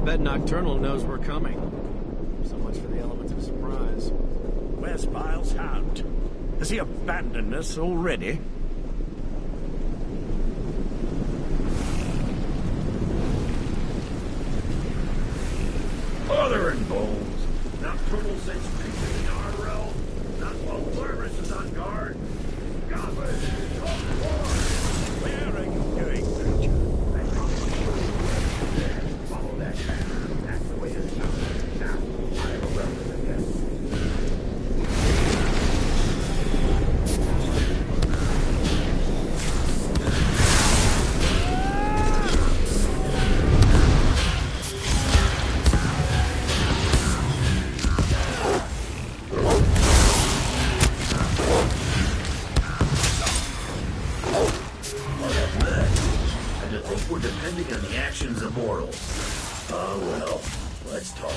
bet Nocturnal knows we're coming. So much for the element of surprise. Where's Biles' hound? Has he abandoned us already? Father and bones. Nocturnal sends creatures in our realm. Not while Cerberus is on guard. Goblins, come forth! Where are you going, creature? Follow that path. That's the way to the top. Now, I have a relevant guess. We're depending on the actions of mortals. Oh well, let's talk.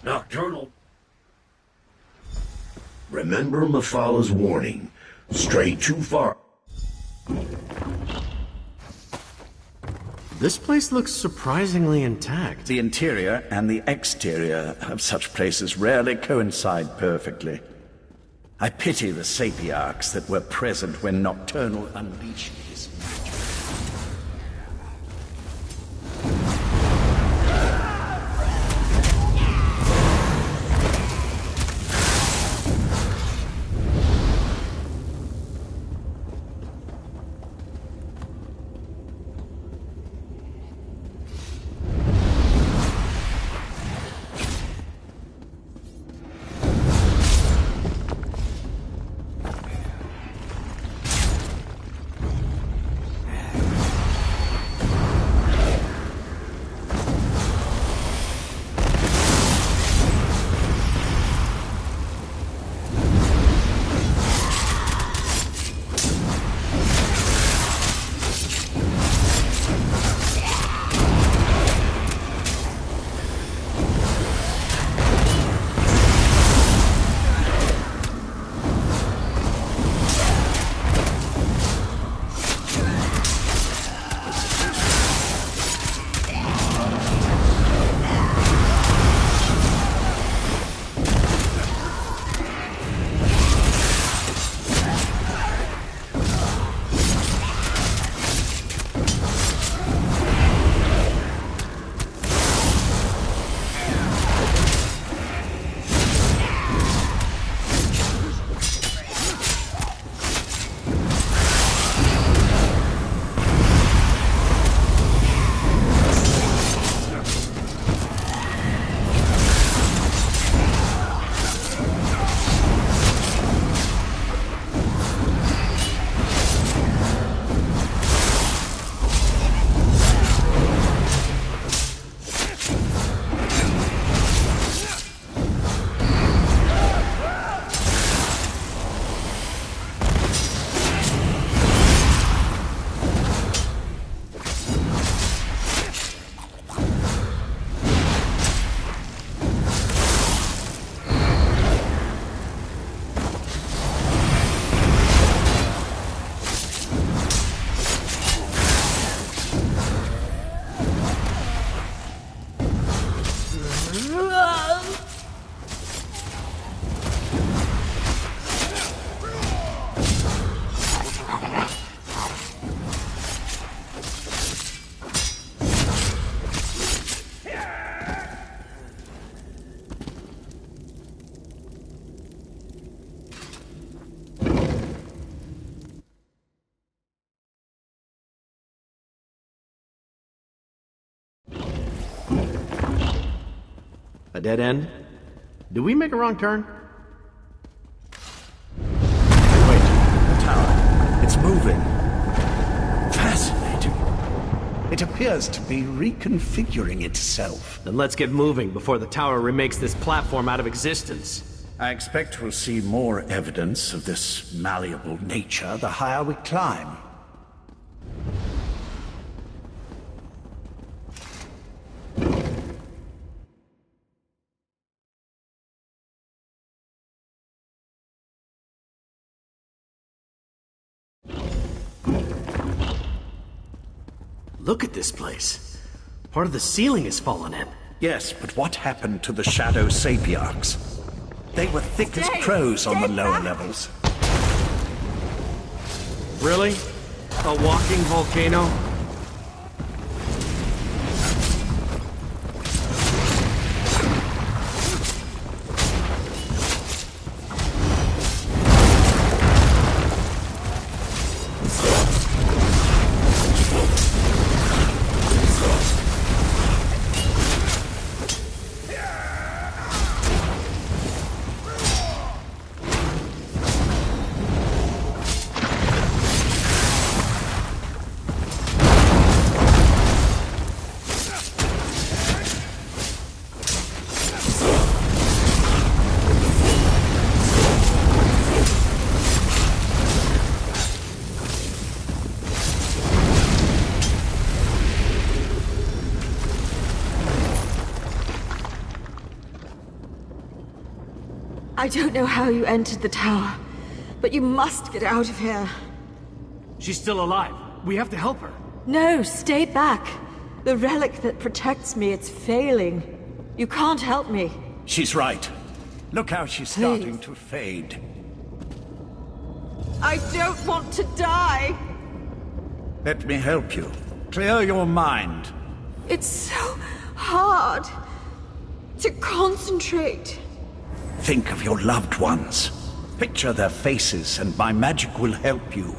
Nocturnal. Remember Mephalah's warning. Stray too far. This place looks surprisingly intact. The interior and the exterior of such places rarely coincide perfectly. I pity the sapiarchs that were present when Nocturnal unleashed his magic. A dead end? Did we make a wrong turn? Wait, the tower. It's moving. Fascinating. It appears to be reconfiguring itself. Then let's get moving before the tower remakes this platform out of existence. I expect we'll see more evidence of this malleable nature the higher we climb. Look at this place. Part of the ceiling has fallen in. Yes, but what happened to the shadow sapiarchs? They were thick as crows on the lower levels. Really? A walking volcano? I don't know how you entered the tower, but you must get out of here. She's still alive. We have to help her. No, stay back. The relic that protects me, it's failing. You can't help me. She's right. Look how she's starting to fade. I don't want to die. Let me help you. Clear your mind. It's so hard to concentrate. Think of your loved ones. Picture their faces, and my magic will help you.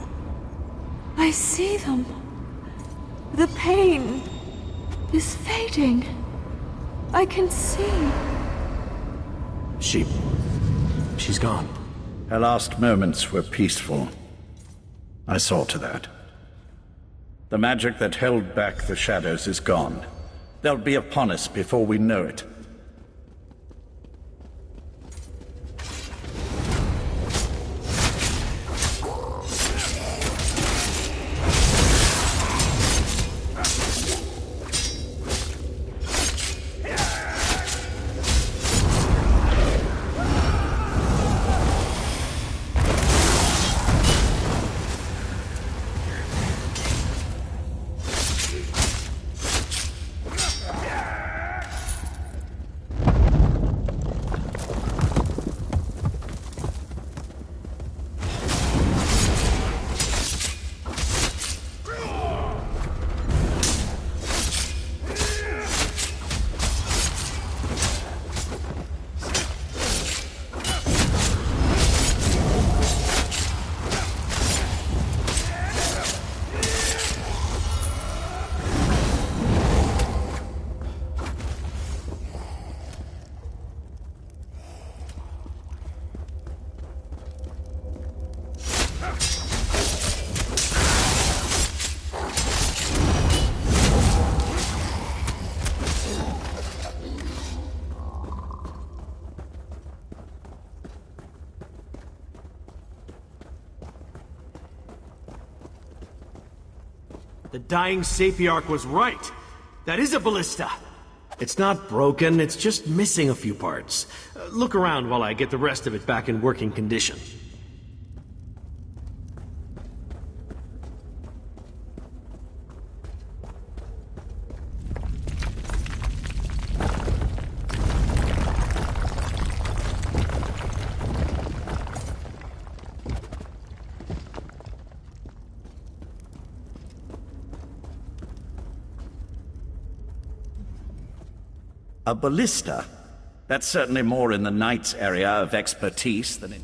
I see them. The pain is fading. I can see. She's gone. Her last moments were peaceful. I saw to that. The magic that held back the shadows is gone. They'll be upon us before we know it. The dying Sapiarch was right. That is a ballista. It's not broken, it's just missing a few parts. Look around while I get the rest of it back in working condition. A ballista? That's certainly more in the Knight's area of expertise than in...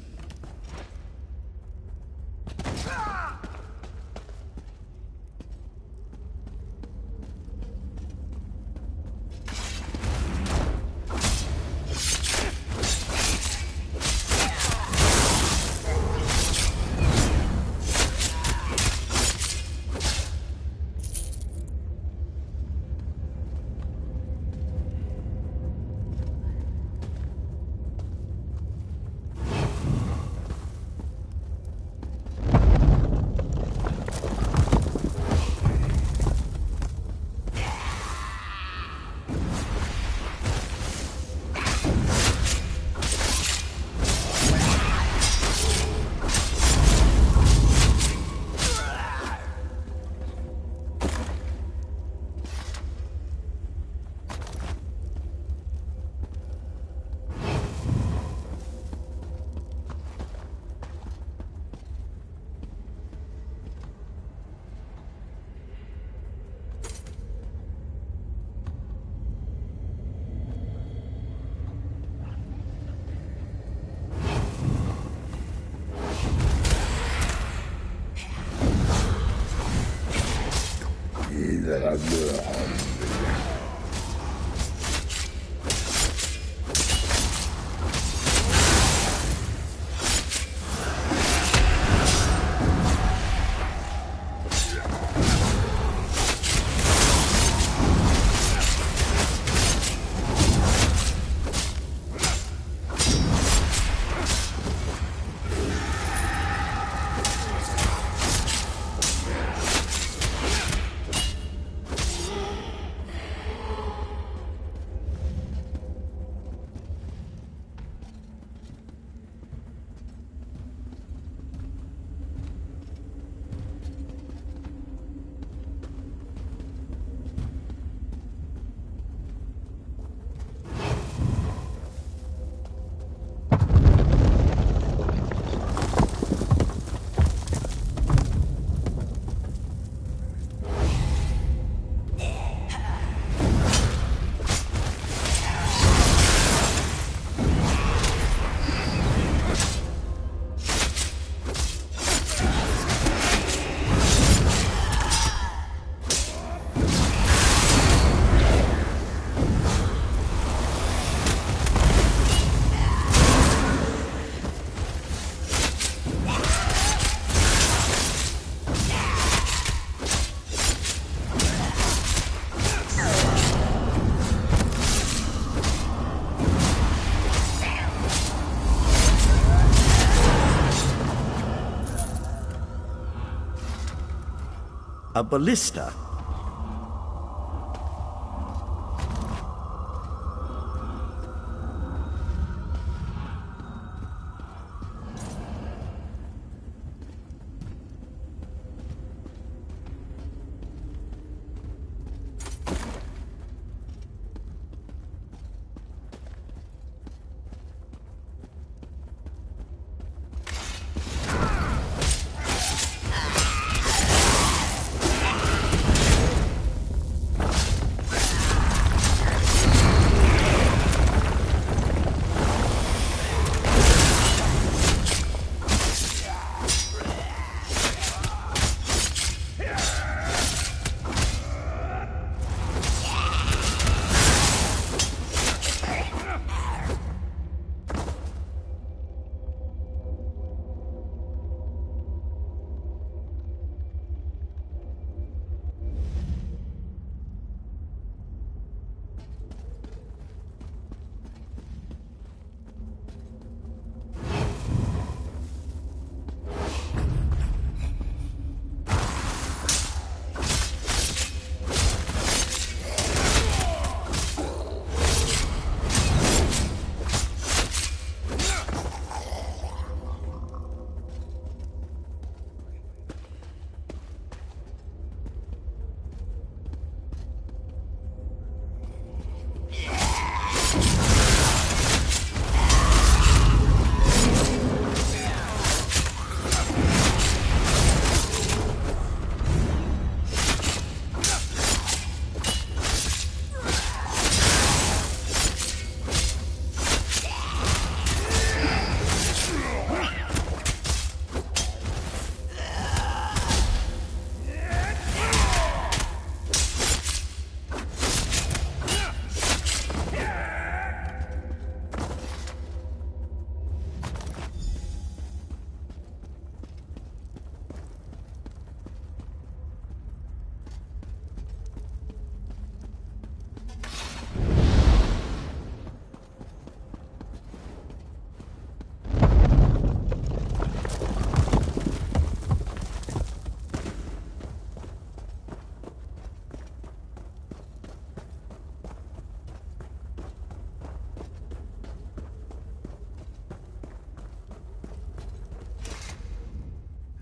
A ballista?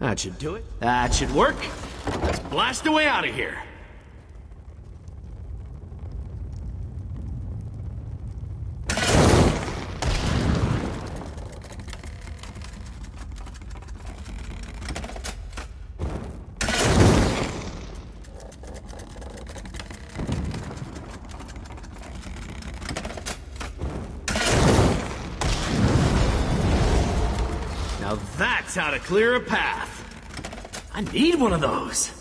That should do it. That should work. Let's blast away out of here. Now that's how to clear a path. I need one of those.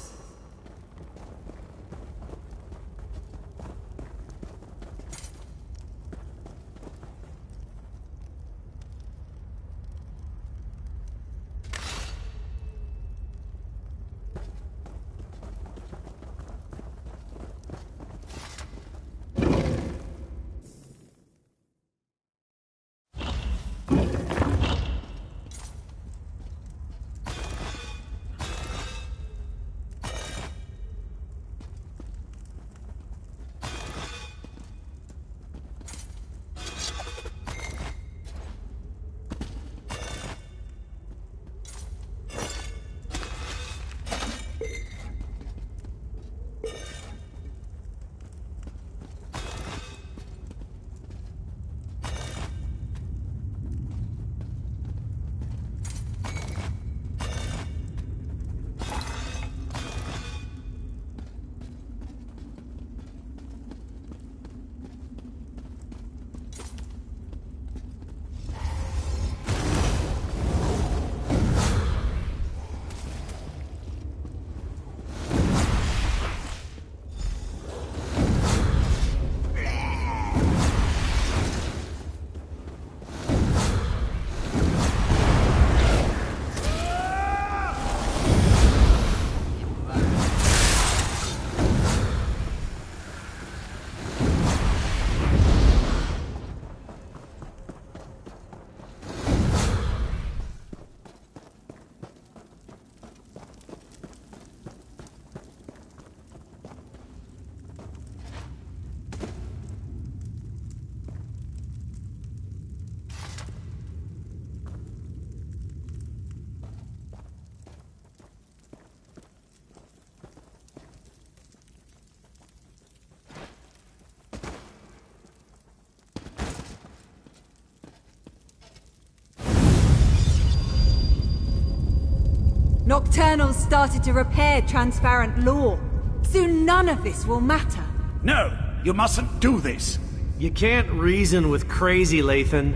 Nocturnals started to repair transparent law. Soon none of this will matter. No, you mustn't do this. You can't reason with crazy, Lathan.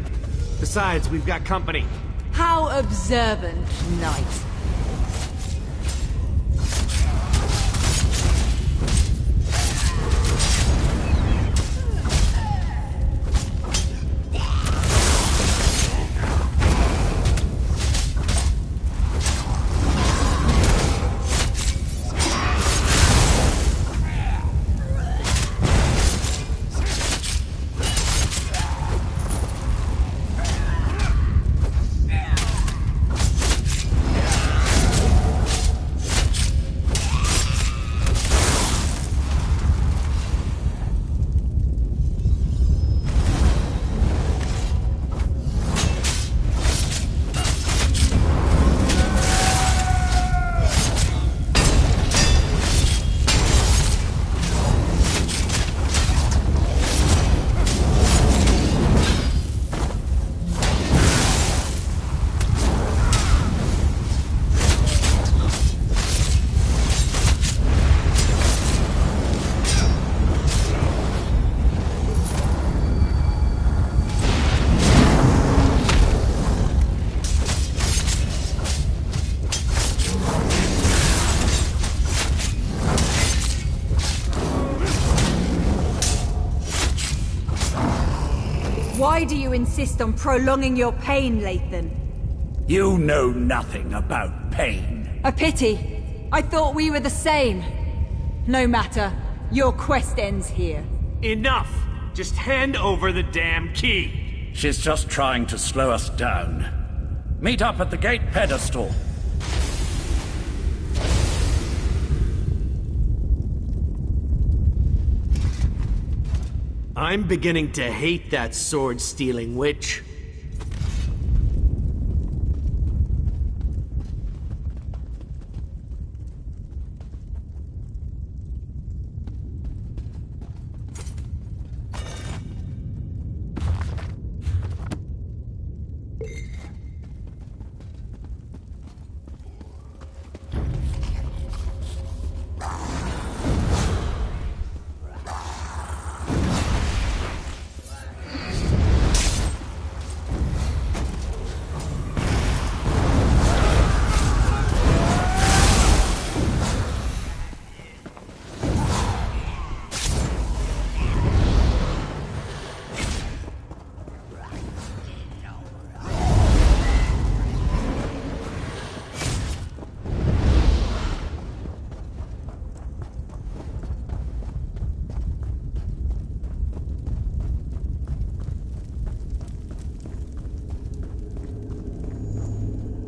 Besides, we've got company. How observant, Knight. Why do you insist on prolonging your pain, Lathan? You know nothing about pain. A pity. I thought we were the same. No matter. Your quest ends here. Enough! Just hand over the damn key. She's just trying to slow us down. Meet up at the gate pedestal. I'm beginning to hate that sword-stealing witch.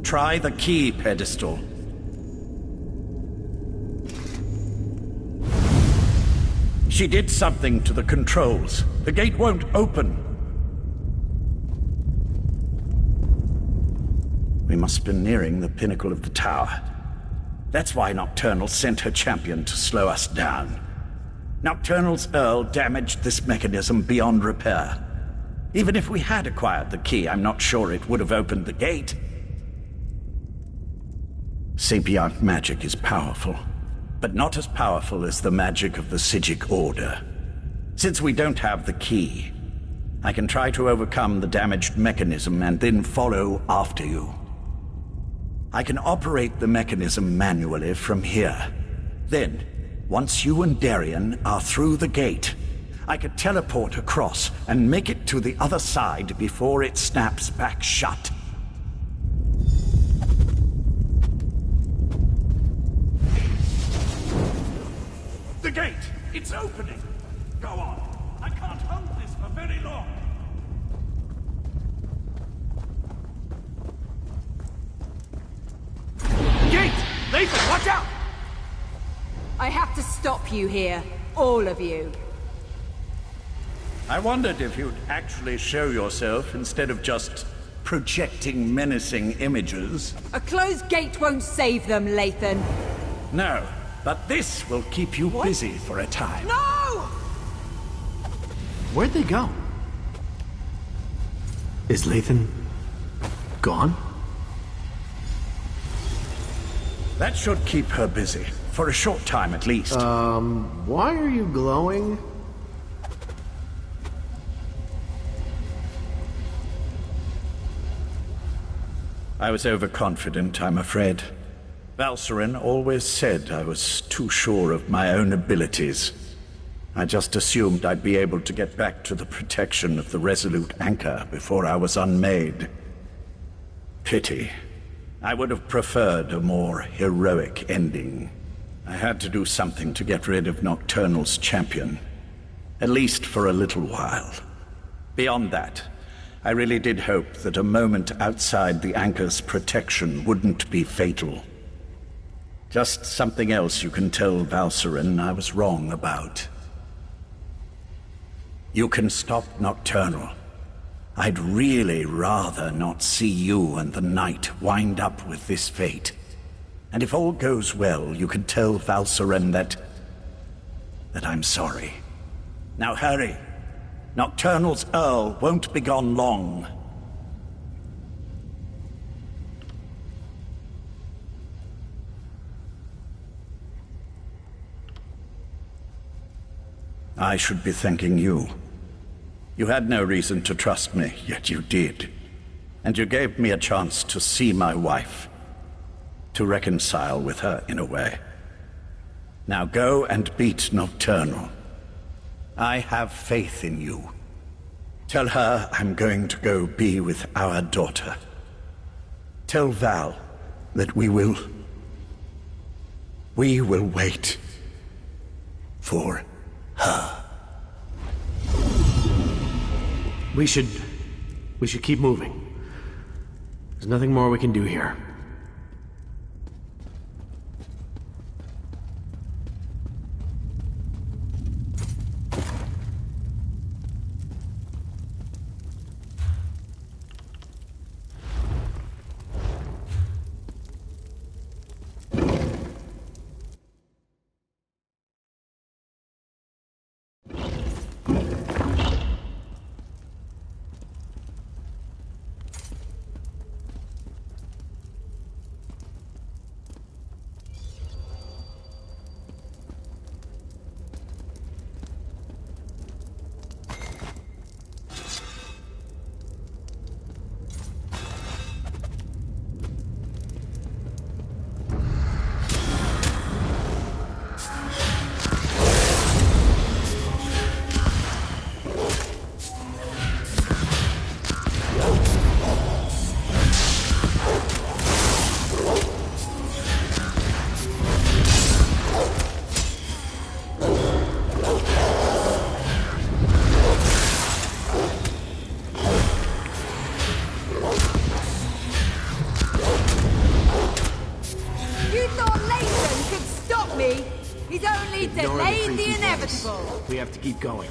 Try the key pedestal. She did something to the controls. The gate won't open. We must be nearing the pinnacle of the tower. That's why Nocturnal sent her champion to slow us down. Nocturnal's Earl damaged this mechanism beyond repair. Even if we had acquired the key, I'm not sure it would have opened the gate. Sapiarch magic is powerful, but not as powerful as the magic of the Psijic Order. Since we don't have the key, I can try to overcome the damaged mechanism and then follow after you. I can operate the mechanism manually from here. Then, once you and Darien are through the gate, I could teleport across and make it to the other side before it snaps back shut. The gate! It's opening! Go on! I can't hold this for very long! Gate! Lathan, watch out! I have to stop you here. All of you. I wondered if you'd actually show yourself instead of just projecting menacing images. A closed gate won't save them, Lathan. No, but this will keep you busy for a time. No! Where'd they go? Is Lathan gone? That should keep her busy. For a short time, at least. Why are you glowing? I was overconfident, I'm afraid. Valcerin always said I was too sure of my own abilities. I just assumed I'd be able to get back to the protection of the Resolute Anchor before I was unmade. Pity. I would have preferred a more heroic ending. I had to do something to get rid of Nocturnal's champion. At least for a little while. Beyond that, I really did hope that a moment outside the Anchor's protection wouldn't be fatal. Just something else you can tell Valcerin I was wrong about. You can stop Nocturnal. I'd really rather not see you and the Knight wind up with this fate. And if all goes well, you can tell Valcerin that I'm sorry. Now hurry. Nocturnal's Earl won't be gone long. I should be thanking you. You had no reason to trust me, yet you did. And you gave me a chance to see my wife. To reconcile with her in a way. Now go and beat Nocturnal. I have faith in you. Tell her I'm going to go be with our daughter. Tell Val that we will wait for her. We should keep moving. There's nothing more we can do here. Delayed the inevitable. We have to keep going.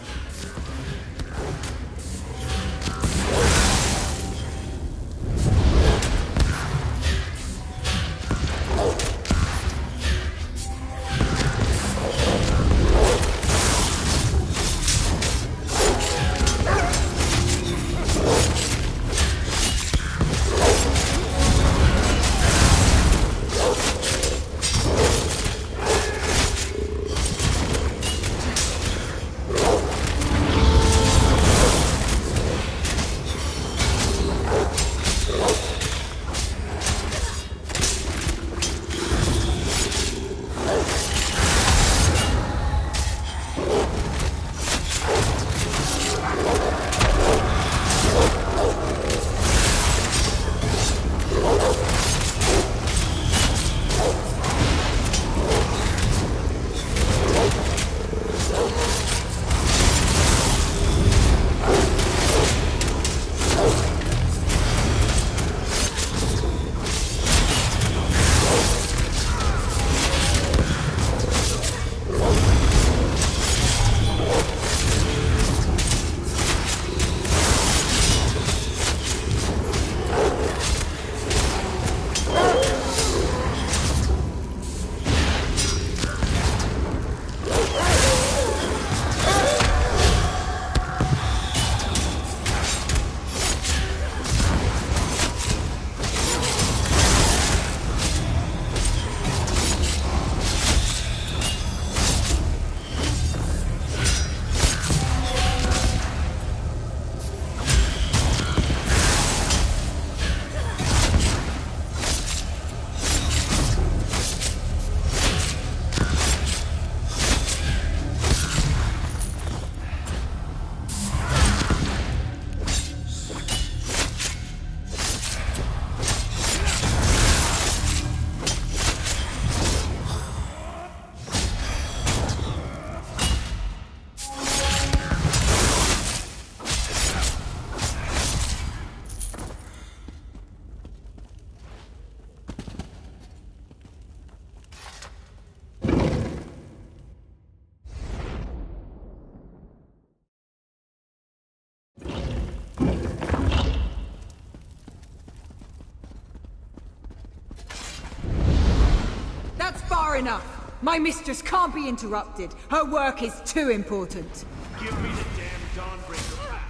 Far enough! My mistress can't be interrupted. Her work is too important. Give me the damn Dawnbreaker back.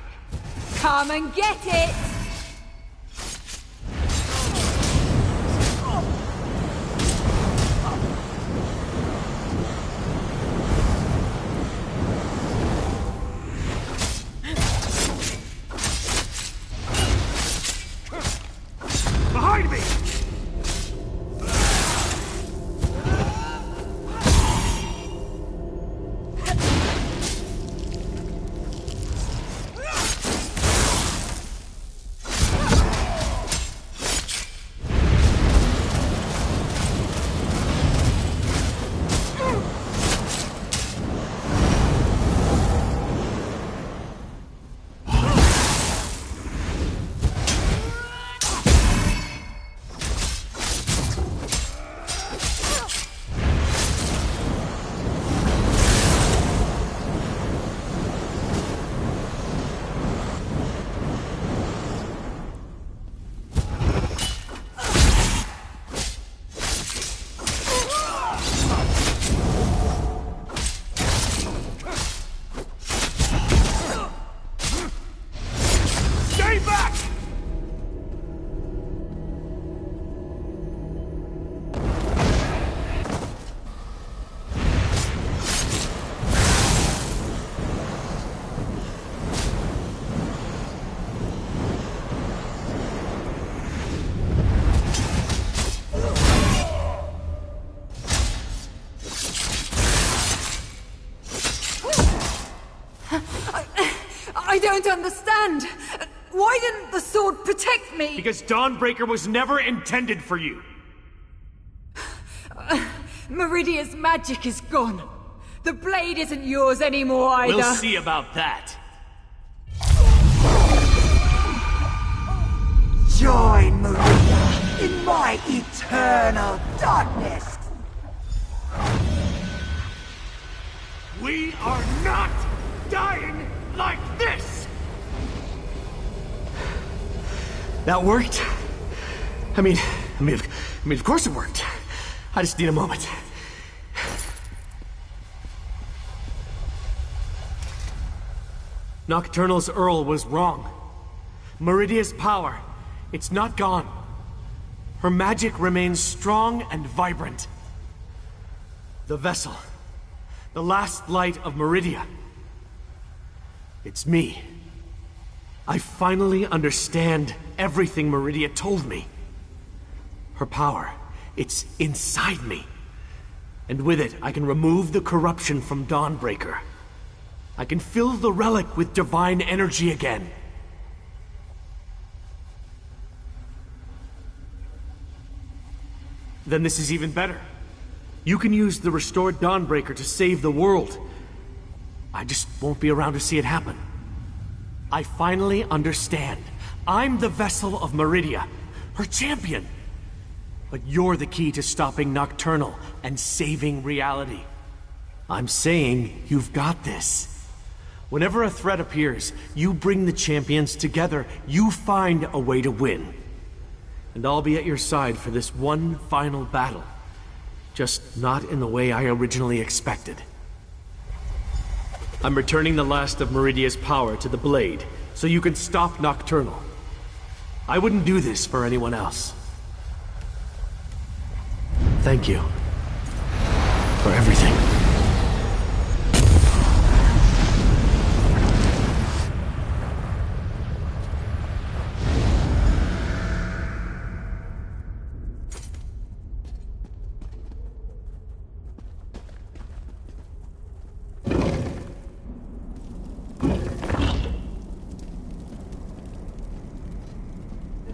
Come and get it! Behind me! I don't understand. Why didn't the sword protect me? Because Dawnbreaker was never intended for you. Meridia's magic is gone. The blade isn't yours anymore either. We'll see about that. Join Meridia in my eternal darkness. We are not dying like this! That worked? I mean, of course it worked. I just need a moment. Nocturnal's Earl was wrong. Meridia's power, it's not gone. Her magic remains strong and vibrant. The vessel, the last light of Meridia. It's me. I finally understand everything Meridia told me. Her power, it's inside me. And with it, I can remove the corruption from Dawnbreaker. I can fill the relic with divine energy again. Then this is even better. You can use the restored Dawnbreaker to save the world. I just won't be around to see it happen. I finally understand. I'm the vessel of Meridia, her champion. But you're the key to stopping Nocturnal and saving reality. I'm saying you've got this. Whenever a threat appears, you bring the champions together. You find a way to win. And I'll be at your side for this one final battle. Just not in the way I originally expected. I'm returning the last of Meridia's power to the blade, so you can stop Nocturnal. I wouldn't do this for anyone else. Thank you. For everything.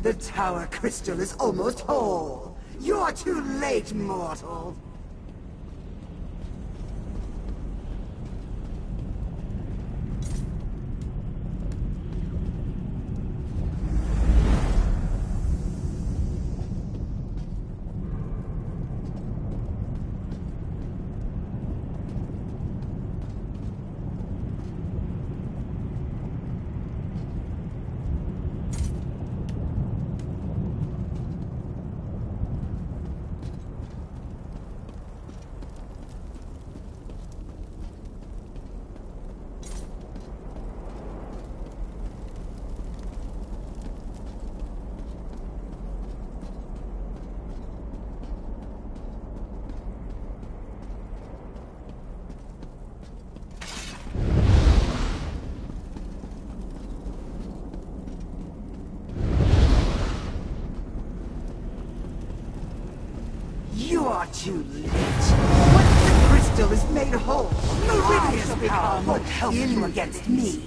The tower crystal is almost whole. You're too late, mortal. too late. Once the crystal is made whole, Meridian's power won't help you against me.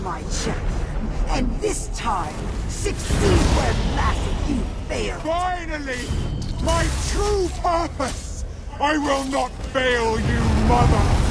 My champion, and this time, succeed where last you failed. Finally! My true purpose! I will not fail you, Mother!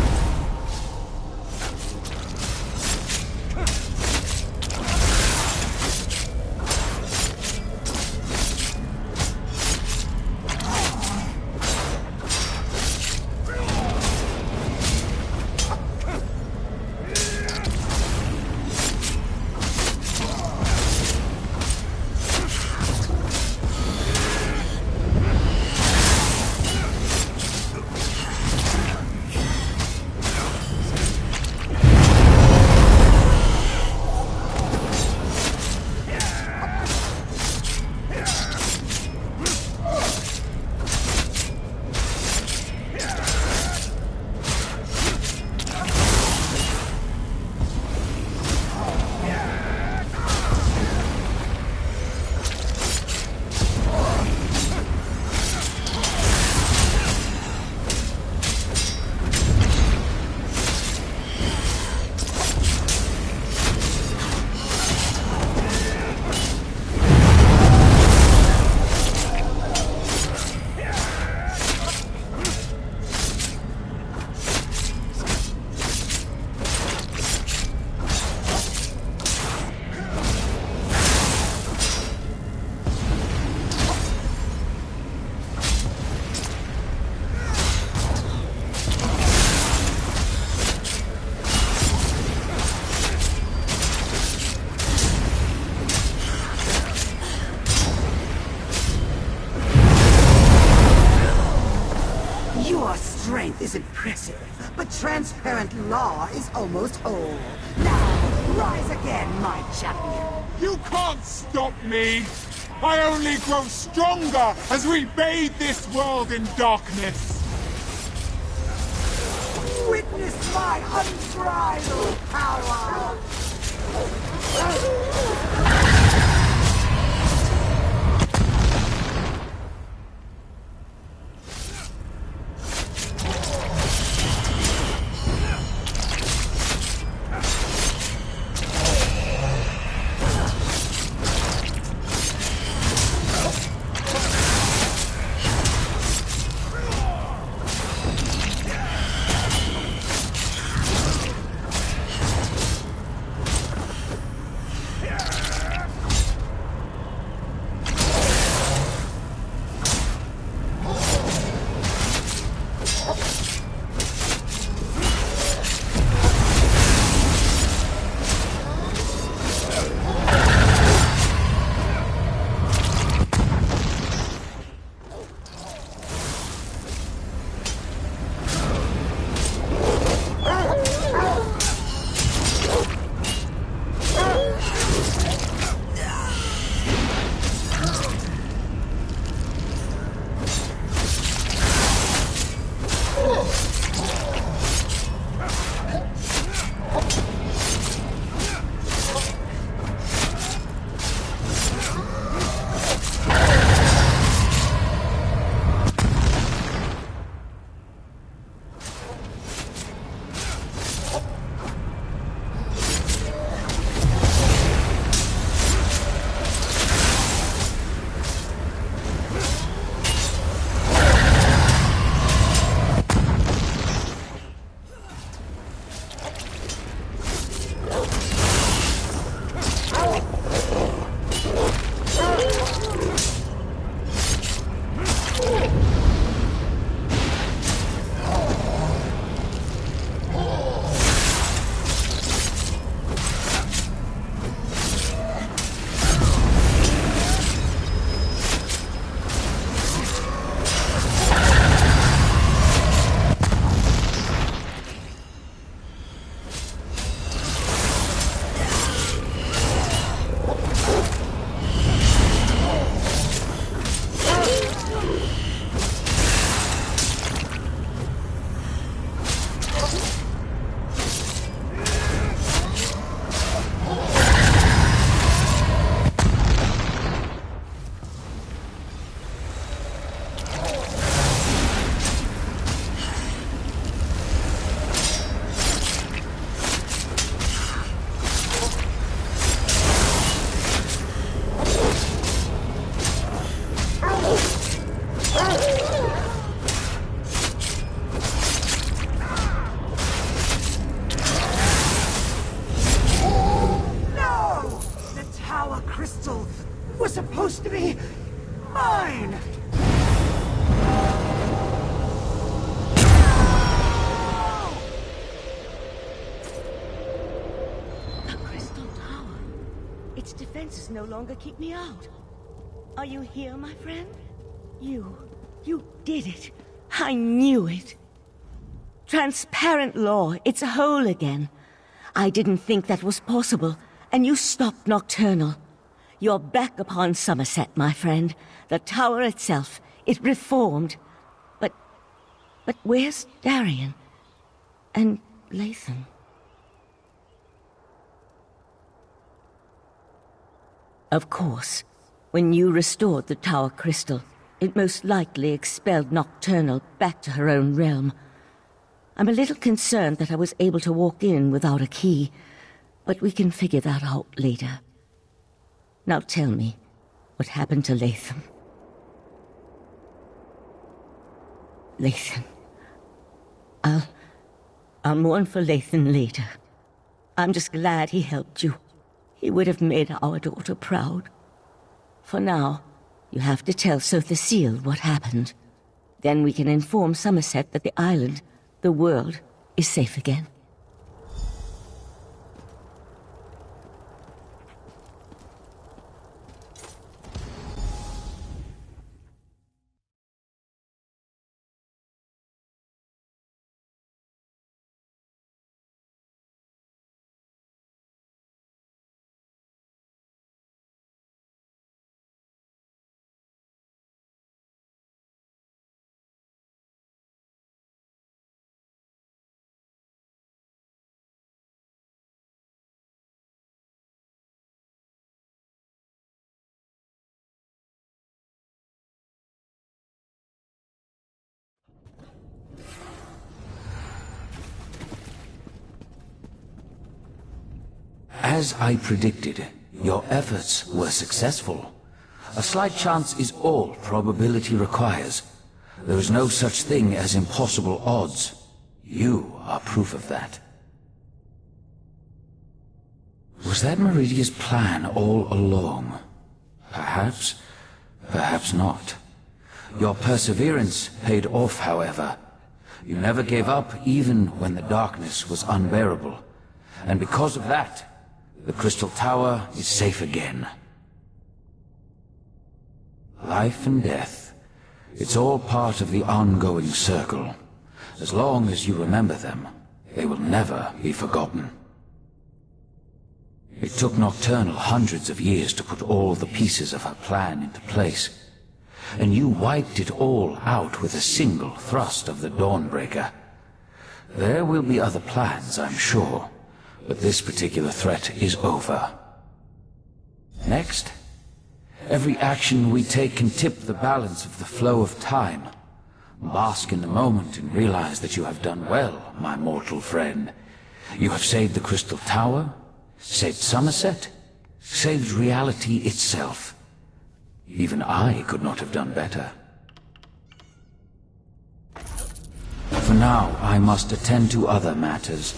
Your strength is impressive, but transparent law is almost whole. Now, rise again, my champion. You can't stop me! I only grow stronger as we bathe this world in darkness! Witness my unbridled power! supposed to be mine! The Crystal Tower. Its defenses no longer keep me out. Are you here, my friend? You did it. I knew it. Transparent law, it's whole again. I didn't think that was possible, and you stopped Nocturnal. You're back upon Somerset, my friend. The tower itself, it reformed. But where's Darian? And Latham? Of course, when you restored the tower crystal, it most likely expelled Nocturnal back to her own realm. I'm a little concerned that I was able to walk in without a key, but we can figure that out later. Now tell me, what happened to Latham? Latham. I'll mourn for Latham later. I'm just glad he helped you. He would have made our daughter proud. For now, you have to tell Sir Cecile what happened. Then we can inform Somerset that the island, the world, is safe again. As I predicted, your efforts were successful. A slight chance is all probability requires. There is no such thing as impossible odds. You are proof of that. Was that Meridia's plan all along? Perhaps, perhaps not. Your perseverance paid off, however. You never gave up even when the darkness was unbearable. And because of that, the Crystal Tower is safe again. Life and death, it's all part of the ongoing circle. As long as you remember them, they will never be forgotten. It took Nocturnal hundreds of years to put all the pieces of her plan into place. And you wiped it all out with a single thrust of the Dawnbreaker. There will be other plans, I'm sure. But this particular threat is over. Next, every action we take can tip the balance of the flow of time. Bask in the moment and realize that you have done well, my mortal friend. You have saved the Crystal Tower, saved Somerset, saved reality itself. Even I could not have done better. For now, I must attend to other matters.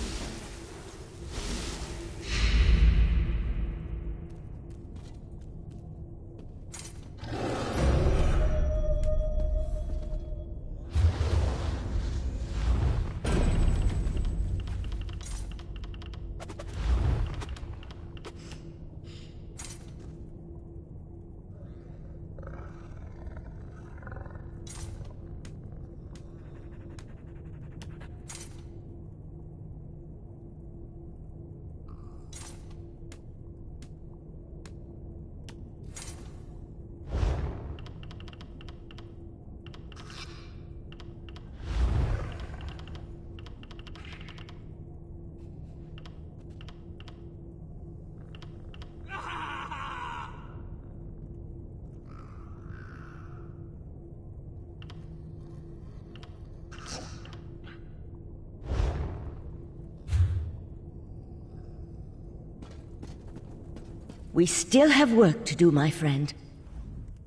We still have work to do, my friend.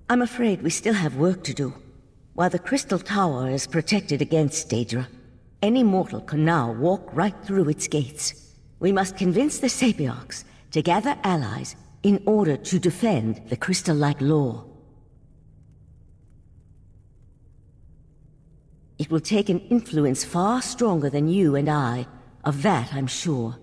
I'm afraid we still have work to do. While the Crystal Tower is protected against Daedra, any mortal can now walk right through its gates. We must convince the Sabiarchs to gather allies in order to defend the crystal-like law. It will take an influence far stronger than you and I. Of that, I'm sure.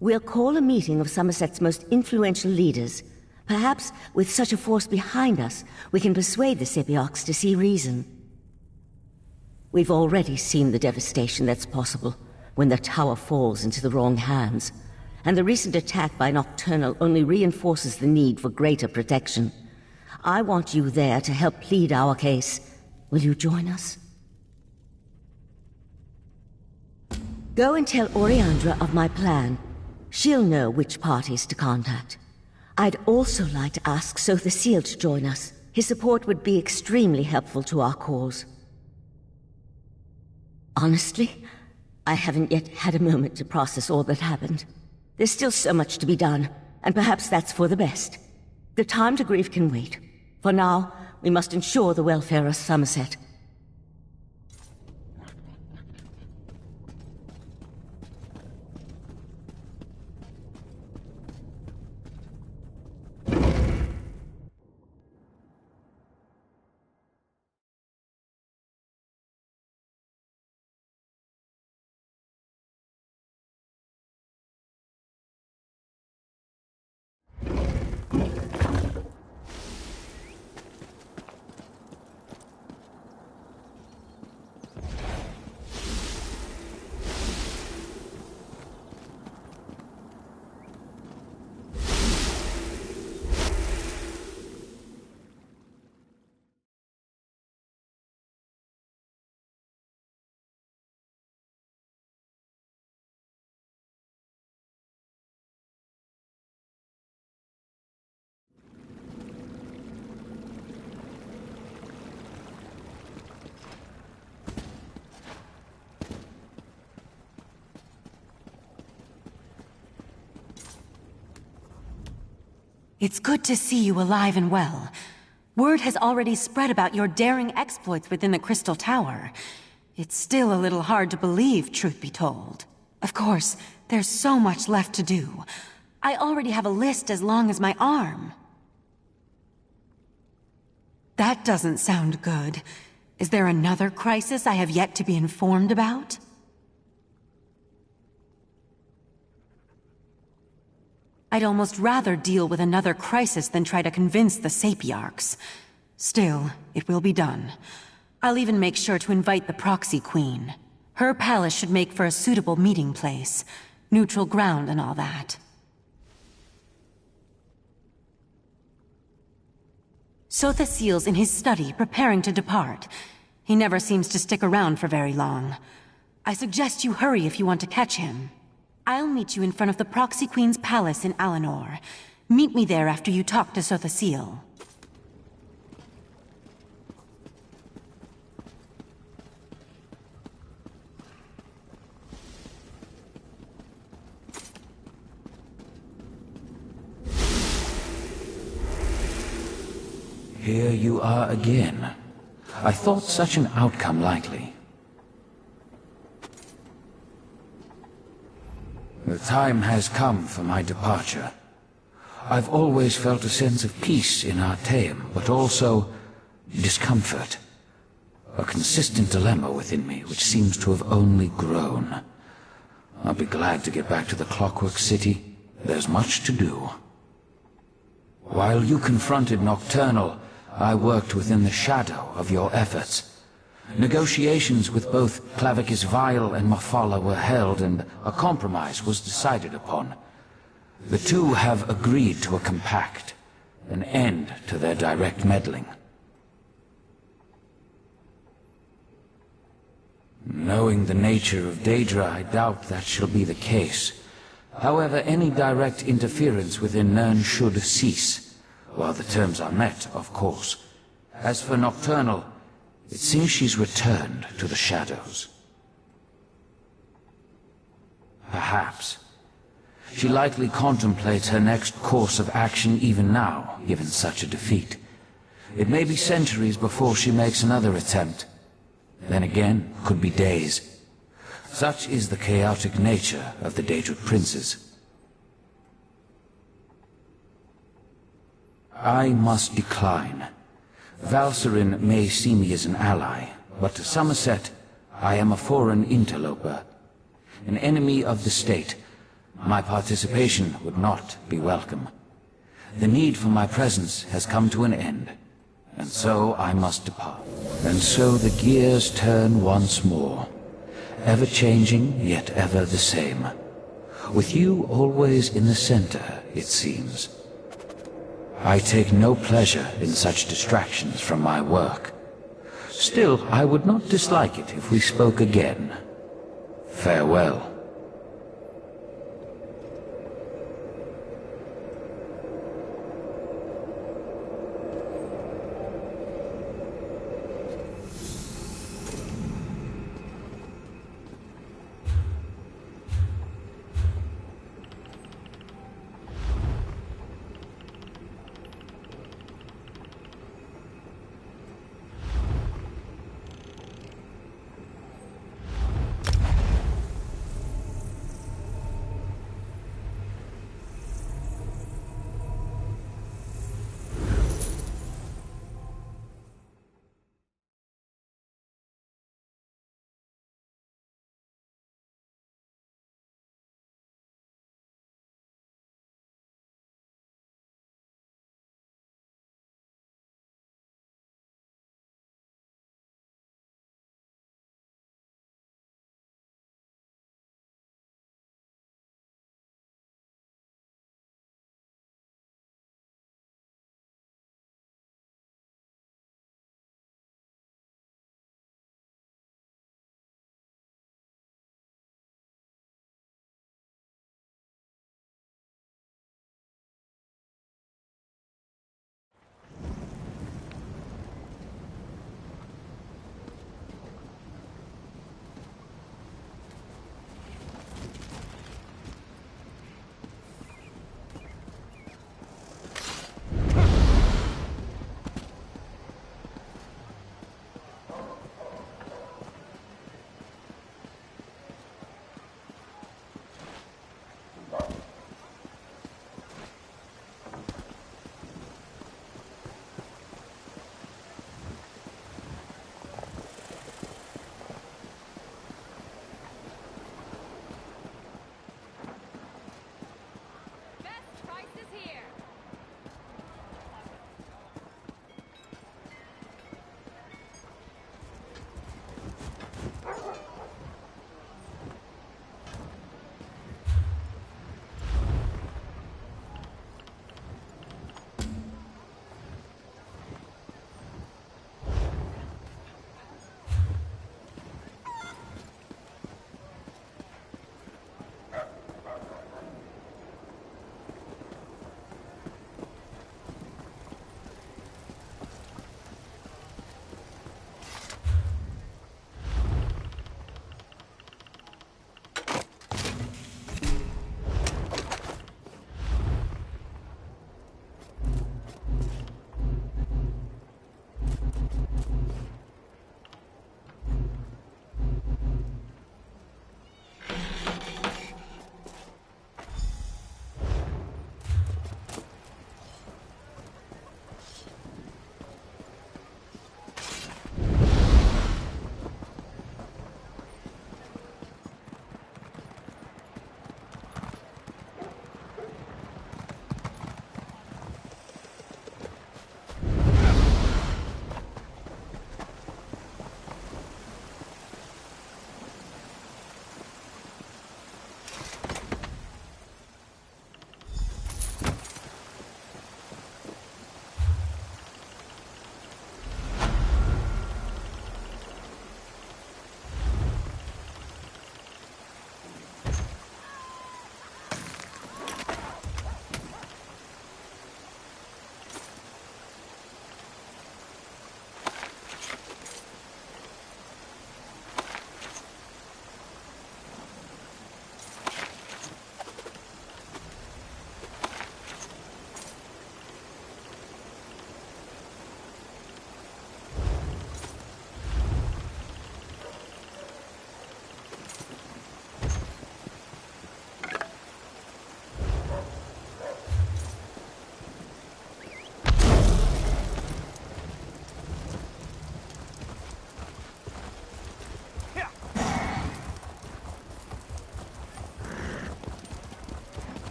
We'll call a meeting of Somerset's most influential leaders. Perhaps, with such a force behind us, we can persuade the Sepioks to see reason. We've already seen the devastation that's possible when the tower falls into the wrong hands. And the recent attack by Nocturnal only reinforces the need for greater protection. I want you there to help plead our case. Will you join us? Go and tell Oriandra of my plan. She'll know which parties to contact. I'd also like to ask Sotha to join us. His support would be extremely helpful to our cause. Honestly, I haven't yet had a moment to process all that happened. There's still so much to be done, and perhaps that's for the best. The time to grieve can wait. For now, we must ensure the welfare of Somerset. It's good to see you alive and well. Word has already spread about your daring exploits within the Crystal Tower. It's still a little hard to believe, truth be told. Of course, there's so much left to do. I already have a list as long as my arm. That doesn't sound good. Is there another crisis I have yet to be informed about? I'd almost rather deal with another crisis than try to convince the Sapiarchs. Still, it will be done. I'll even make sure to invite the Proxy Queen. Her palace should make for a suitable meeting place. Neutral ground and all that. Sotha Seal's in his study, preparing to depart. He never seems to stick around for very long. I suggest you hurry if you want to catch him. I'll meet you in front of the Proxy Queen's palace in Alinor. Meet me there after you talk to Sotha Seal. Here you are again. I thought such an outcome likely. The time has come for my departure. I've always felt a sense of peace in Artaeum, but also discomfort. A consistent dilemma within me, which seems to have only grown. I'll be glad to get back to the Clockwork City. There's much to do. While you confronted Nocturnal, I worked within the shadow of your efforts. Negotiations with both Clavicus Vile and Mafala were held, and a compromise was decided upon. The two have agreed to a compact, an end to their direct meddling. Knowing the nature of Daedra, I doubt that shall be the case. However, any direct interference within Nirn should cease, while the terms are met, of course. As for Nocturnal, it seems she's returned to the shadows. Perhaps. She likely contemplates her next course of action even now, given such a defeat. It may be centuries before she makes another attempt. Then again, could be days. Such is the chaotic nature of the Daedric princes. I must decline. Valserin may see me as an ally, but to Somerset, I am a foreign interloper. An enemy of the state. My participation would not be welcome. The need for my presence has come to an end, and so I must depart. And so the gears turn once more, ever changing, yet ever the same. With you always in the center, it seems. I take no pleasure in such distractions from my work. Still, I would not dislike it if we spoke again. Farewell.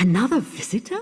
Another visitor?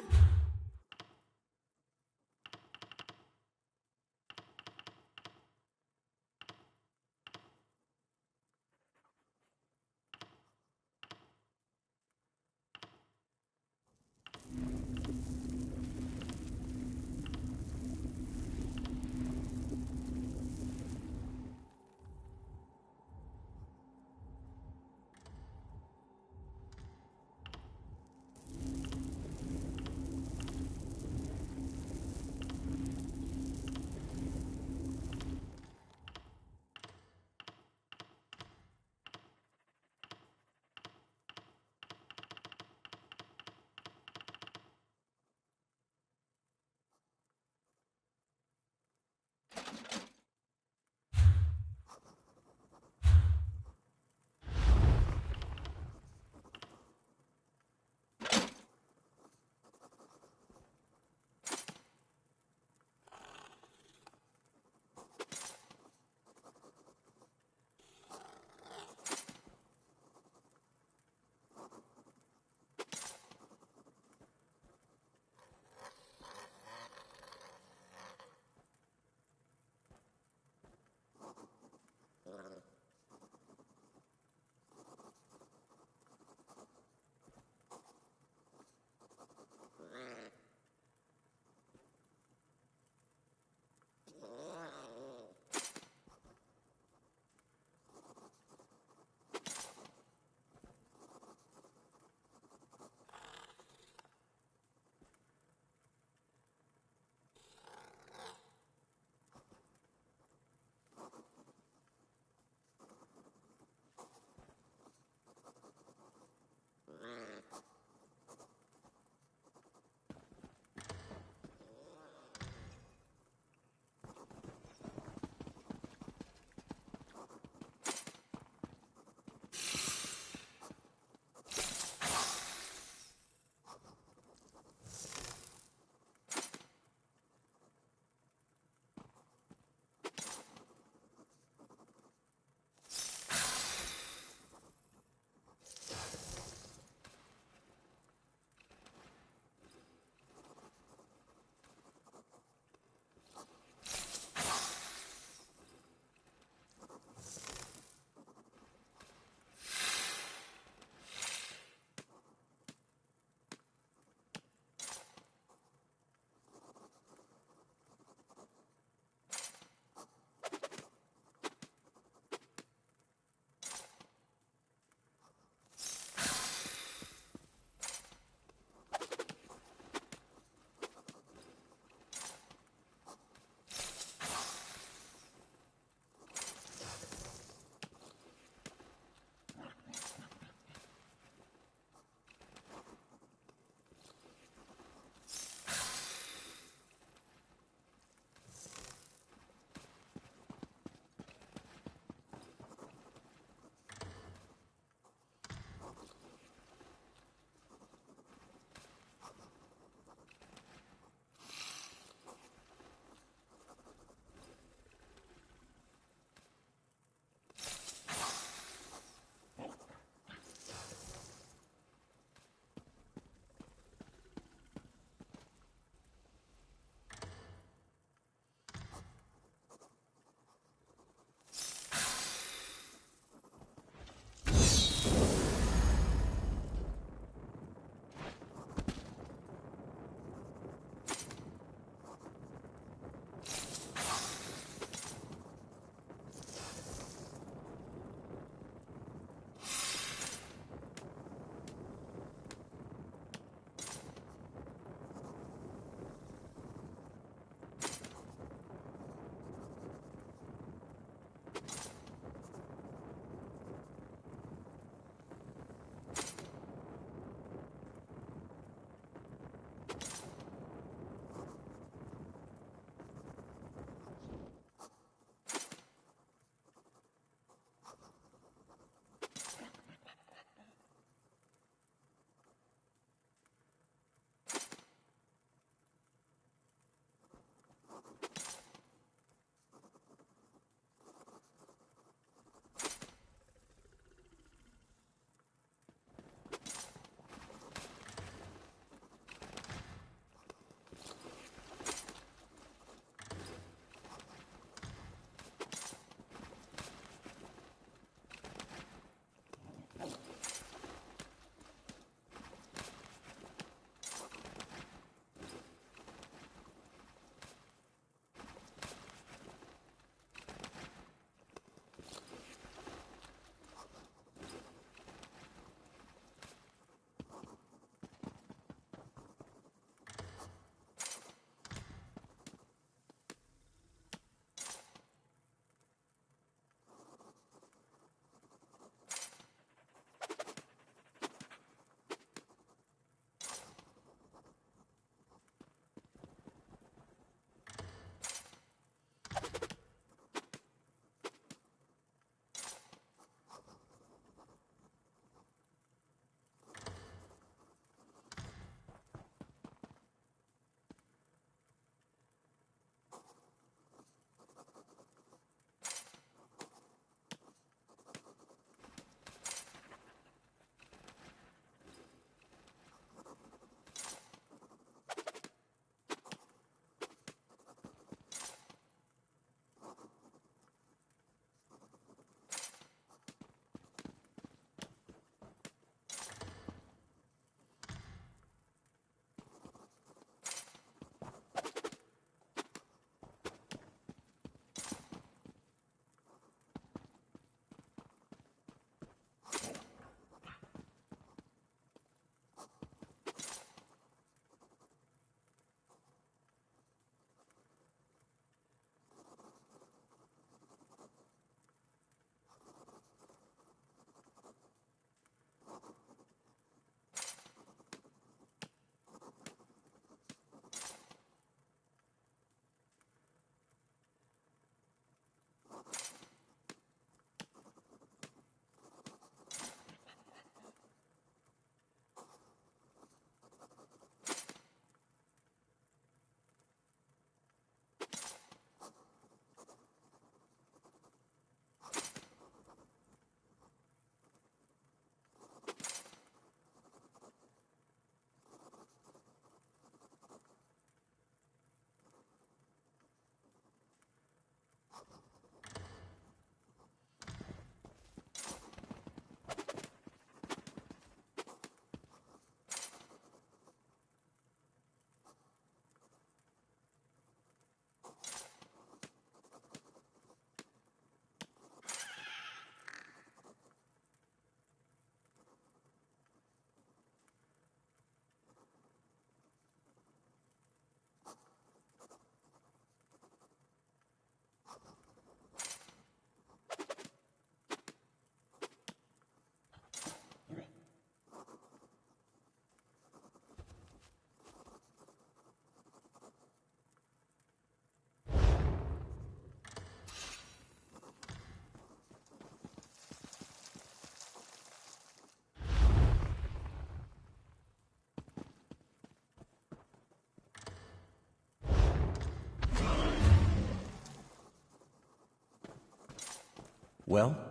Well?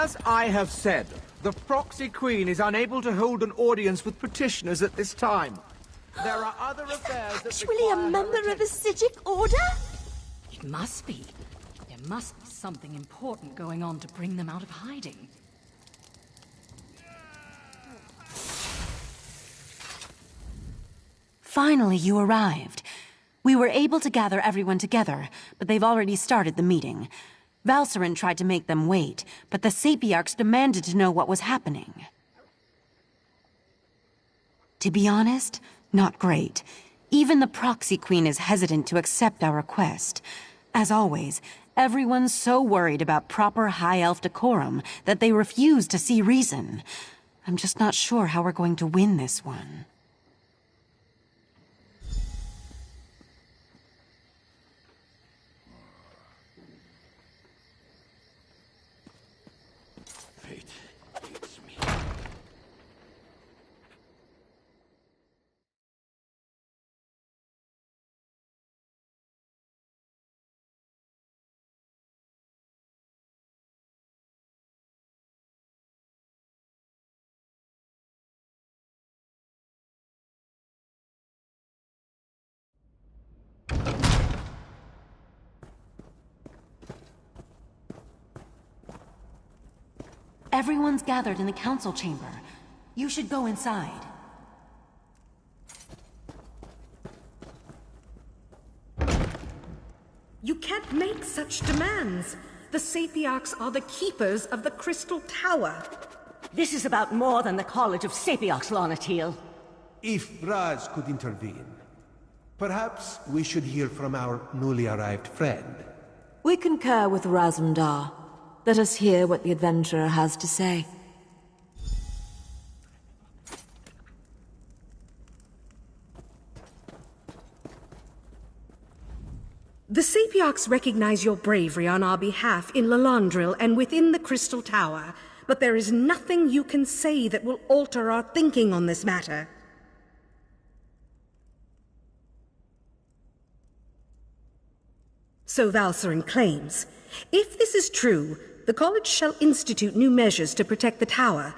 As I have said, the Proxy Queen is unable to hold an audience with petitioners at this time. There are other affairs that Actually a member of the Psijic Order? It must be. There must be something important going on to bring them out of hiding. Finally, you arrived. We were able to gather everyone together, but they've already started the meeting. Valcerin tried to make them wait, but the Sapiarchs demanded to know what was happening. To be honest, not great. Even the Proxy Queen is hesitant to accept our request. As always, everyone's so worried about proper High Elf decorum that they refuse to see reason. I'm just not sure how we're going to win this one. Everyone's gathered in the council chamber. You should go inside. You can't make such demands. The Sapiarchs are the keepers of the Crystal Tower. This is about more than the College of Sapiarchs, Lonatil. If Raz could intervene, perhaps we should hear from our newly arrived friend. We concur with Razumdar. Let us hear what the adventurer has to say. The Sapiarchs recognize your bravery on our behalf in Lalandril and within the Crystal Tower, but there is nothing you can say that will alter our thinking on this matter. So Valcerin claims. If this is true, the College shall institute new measures to protect the tower.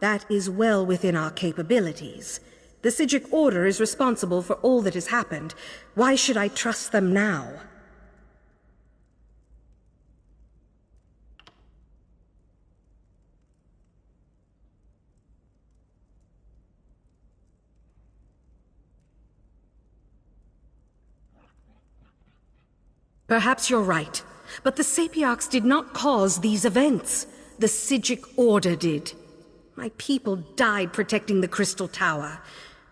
That is well within our capabilities. The Psijic Order is responsible for all that has happened. Why should I trust them now? Perhaps you're right. But the Sapiarchs did not cause these events. The Psijic Order did. My people died protecting the Crystal Tower.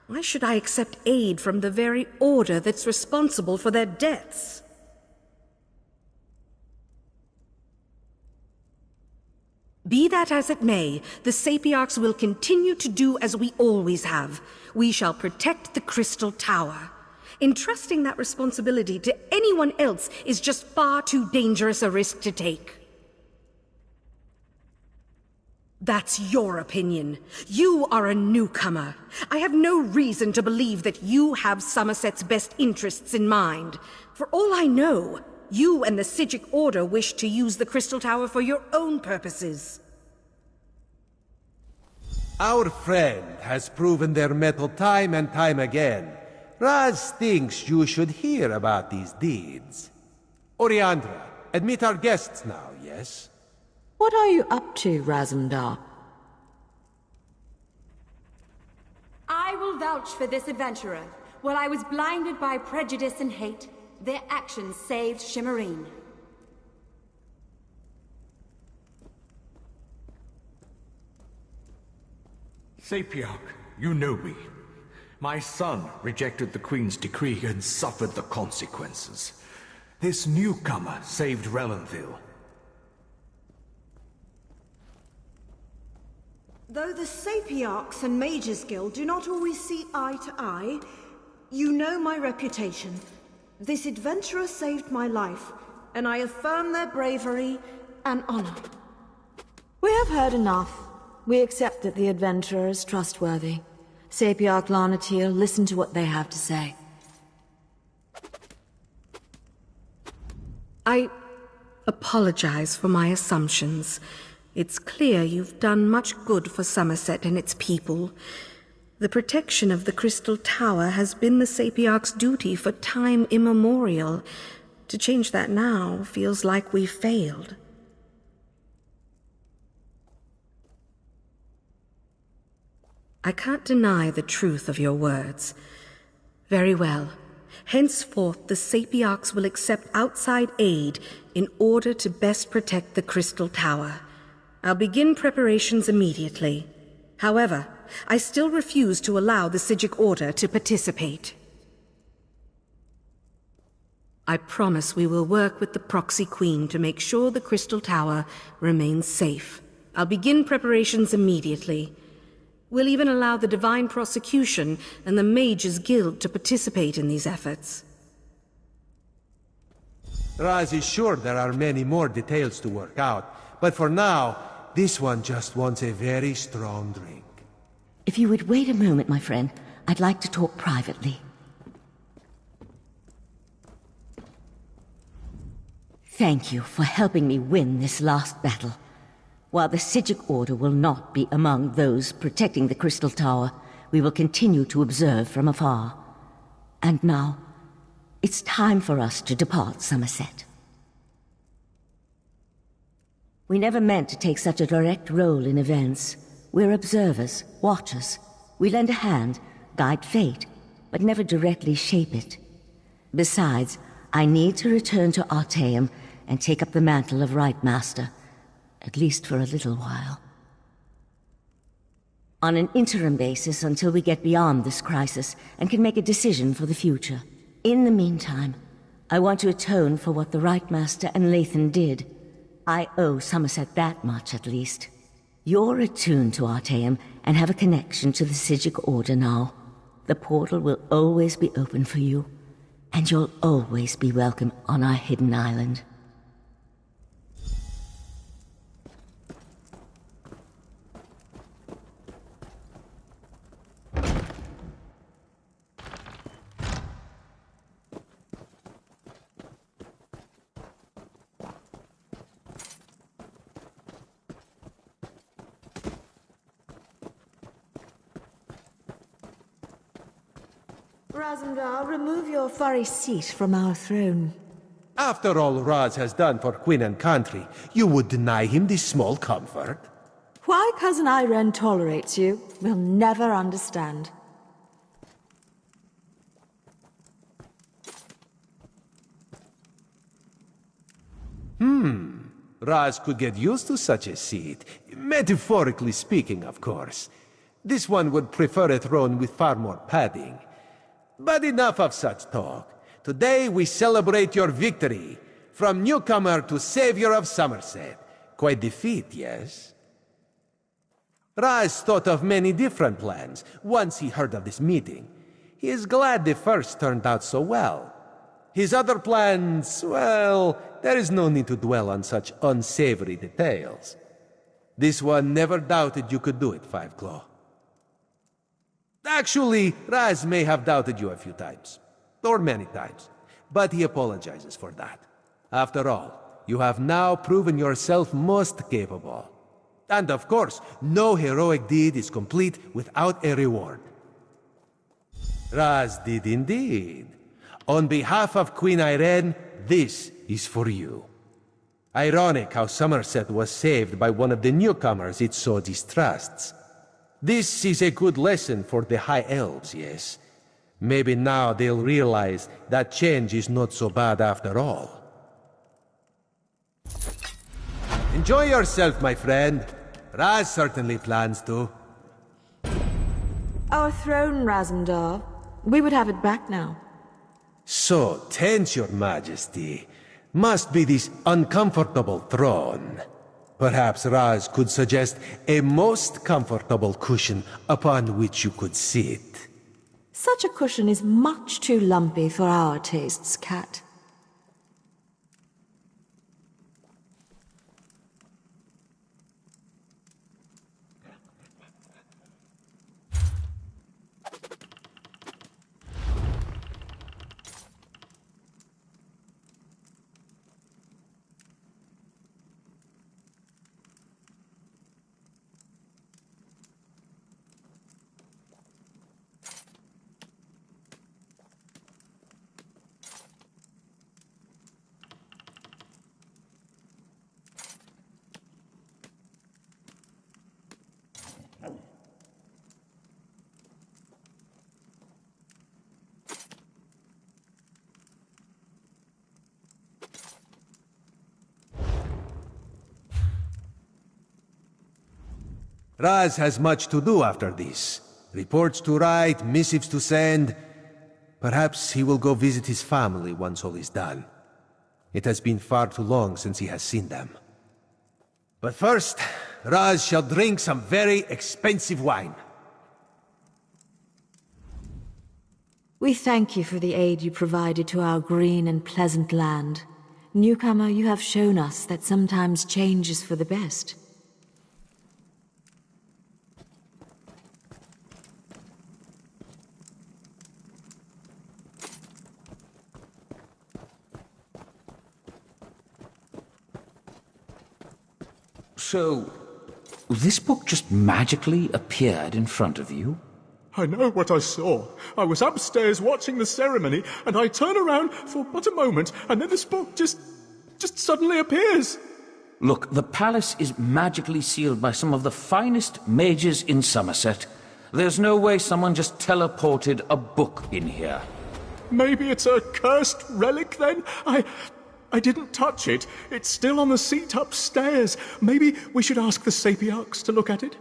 Why should I accept aid from the very Order that's responsible for their deaths? Be that as it may, the Sapiarchs will continue to do as we always have. We shall protect the Crystal Tower. Entrusting that responsibility to anyone else is just far too dangerous a risk to take. That's your opinion. You are a newcomer. I have no reason to believe that you have Somerset's best interests in mind. For all I know, you and the Psijic Order wish to use the Crystal Tower for your own purposes. Our friend has proven their mettle time and time again. Raz thinks you should hear about these deeds. Oriandra, admit our guests now, yes? What are you up to, Razumdar? I will vouch for this adventurer. While I was blinded by prejudice and hate, their actions saved Shimmerine. Sapiarch, you know me. My son rejected the Queen's decree and suffered the consequences. This newcomer saved Relenville. Though the Sapiarchs and Mages Guild do not always see eye to eye, you know my reputation. This adventurer saved my life, and I affirm their bravery and honor. We have heard enough. We accept that the adventurer is trustworthy. Sapiarch Larnatil, listen to what they have to say. I apologize for my assumptions. It's clear you've done much good for Somerset and its people. The protection of the Crystal Tower has been the Sapiarch's duty for time immemorial. To change that now feels like we've failed. I can't deny the truth of your words. Very well. Henceforth, the Sapiarchs will accept outside aid in order to best protect the Crystal Tower. I'll begin preparations immediately. However, I still refuse to allow the Psijic Order to participate. I promise we will work with the Proxy Queen to make sure the Crystal Tower remains safe. I'll begin preparations immediately. We'll even allow the Divine Prosecution and the Mages Guild to participate in these efforts. Raz is sure there are many more details to work out, but for now, this one just wants a very strong drink. If you would wait a moment, my friend, I'd like to talk privately. Thank you for helping me win this last battle. While the Psijic Order will not be among those protecting the Crystal Tower, we will continue to observe from afar. And now, it's time for us to depart Somerset. We never meant to take such a direct role in events. We're observers, watchers. We lend a hand, guide fate, but never directly shape it. Besides, I need to return to Artaeum and take up the mantle of Right Master. At least for a little while. On an interim basis until we get beyond this crisis and can make a decision for the future. In the meantime, I want to atone for what the Right Master and Lathan did. I owe Somerset that much, at least. You're attuned to Artaeum and have a connection to the Psijic Order now. The portal will always be open for you, and you'll always be welcome on our hidden island. Razumdar, remove your furry seat from our throne. After all Raz has done for Queen and country, you would deny him this small comfort? Why Cousin Irene tolerates you, we'll never understand. Raz could get used to such a seat. Metaphorically speaking, of course. This one would prefer a throne with far more padding. But enough of such talk. Today we celebrate your victory. From newcomer to savior of Somerset. Quite the feat, yes? Raz thought of many different plans once he heard of this meeting. He is glad the first turned out so well. His other plans, well, there is no need to dwell on such unsavory details. This one never doubted you could do it, Five Claw. Actually, Raz may have doubted you a few times, or many times, but he apologizes for that. After all, you have now proven yourself most capable. And of course, no heroic deed is complete without a reward. Raz did indeed. On behalf of Queen Irene, this is for you. Ironic how Somerset was saved by one of the newcomers it so distrusts. This is a good lesson for the High Elves, yes. Maybe now they'll realize that change is not so bad after all. Enjoy yourself, my friend. Raz certainly plans to. Our throne, Razendar. We would have it back now. So tense, your majesty. Must be this uncomfortable throne. Perhaps Raz could suggest a most comfortable cushion upon which you could sit. Such a cushion is much too lumpy for our tastes, Cat. Raz has much to do after this. Reports to write, missives to send. Perhaps he will go visit his family once all is done. It has been far too long since he has seen them. But first, Raz shall drink some very expensive wine. We thank you for the aid you provided to our green and pleasant land. Newcomer, you have shown us that sometimes change is for the best. So, this book just magically appeared in front of you? I know what I saw. I was upstairs watching the ceremony, and I turn around for but a moment, and then this book just suddenly appears. Look, the palace is magically sealed by some of the finest mages in Somerset. There's no way someone just teleported a book in here. Maybe it's a cursed relic, then? I didn't touch it. It's still on the seat upstairs. Maybe we should ask the Sapiarchs to look at it?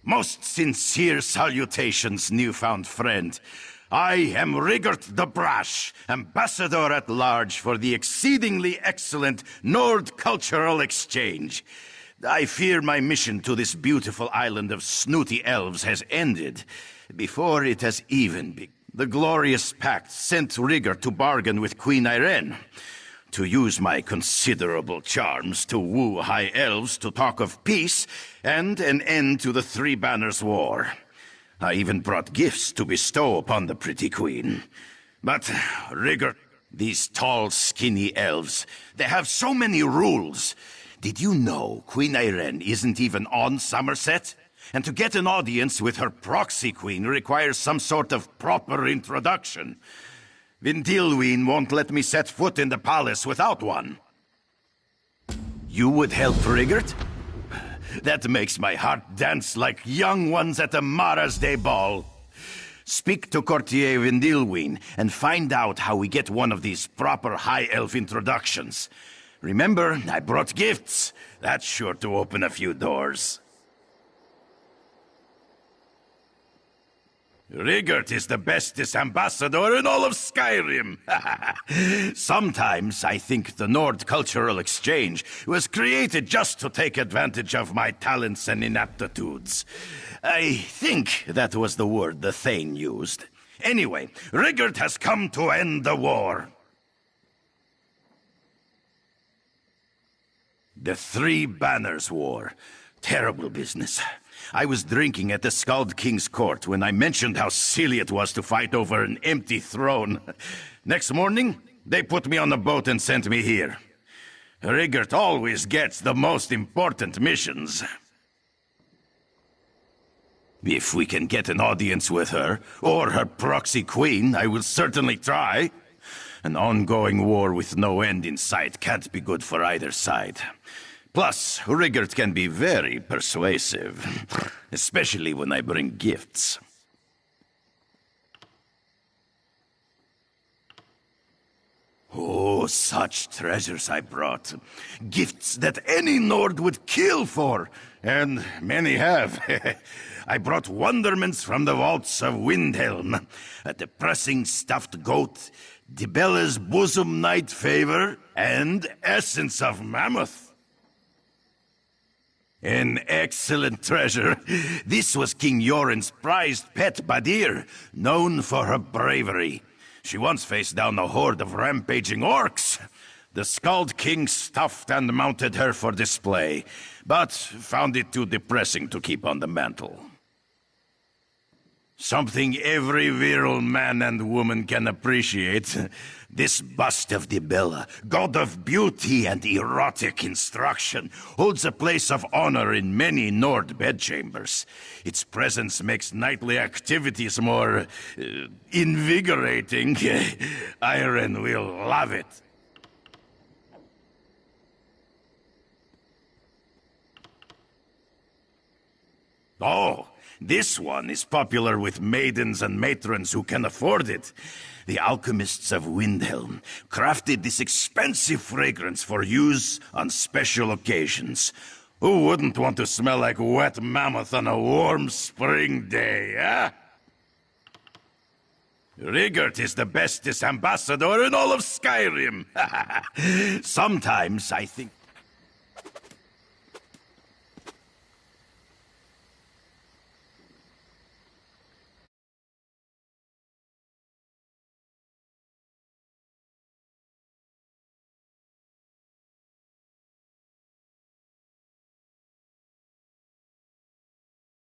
Most sincere salutations, newfound friend. I am Rigert the Brash, Ambassador at Large for the exceedingly excellent Nord Cultural Exchange. I fear my mission to this beautiful island of snooty elves has ended before it has even begun. The glorious pact sent Rigert to bargain with Queen Irene, to use my considerable charms to woo high elves to talk of peace and an end to the Three Banners War. I even brought gifts to bestow upon the pretty queen. But, Rigert, these tall, skinny elves, they have so many rules. Did you know Queen Irene isn't even on Somerset? And to get an audience with her proxy queen requires some sort of proper introduction. Vindilween won't let me set foot in the palace without one. You would help Rigert? That makes my heart dance like young ones at a Mara's Day ball. Speak to Courtier Vindilween and find out how we get one of these proper high elf introductions. Remember, I brought gifts. That's sure to open a few doors. Rigert is the bestest ambassador in all of Skyrim. Sometimes I think the Nord Cultural Exchange was created just to take advantage of my talents and inaptitudes. I think that was the word the Thane used. Anyway, Rigert has come to end the war. The Three Banners War. Terrible business. I was drinking at the Skald King's court when I mentioned how silly it was to fight over an empty throne. Next morning, they put me on a boat and sent me here. Rigert always gets the most important missions. If we can get an audience with her, or her proxy queen, I will certainly try. An ongoing war with no end in sight can't be good for either side. Plus, Rigert can be very persuasive, especially when I bring gifts. Oh, such treasures I brought. Gifts that any Nord would kill for, and many have. I brought wonderments from the vaults of Windhelm, a depressing stuffed goat, Dibella's bosom knight favor, and essence of mammoth. An excellent treasure. This was King Yoren's prized pet Badir, known for her bravery. She once faced down a horde of rampaging orcs. The Skald King stuffed and mounted her for display, but found it too depressing to keep on the mantle. Something every virile man and woman can appreciate. This bust of Dibella, god of beauty and erotic instruction, holds a place of honor in many Nord bedchambers. Its presence makes nightly activities more invigorating. Irene will love it. Oh, this one is popular with maidens and matrons who can afford it. The alchemists of Windhelm crafted this expensive fragrance for use on special occasions. Who wouldn't want to smell like wet mammoth on a warm spring day, eh? Rigert is the bestest ambassador in all of Skyrim. Sometimes I think...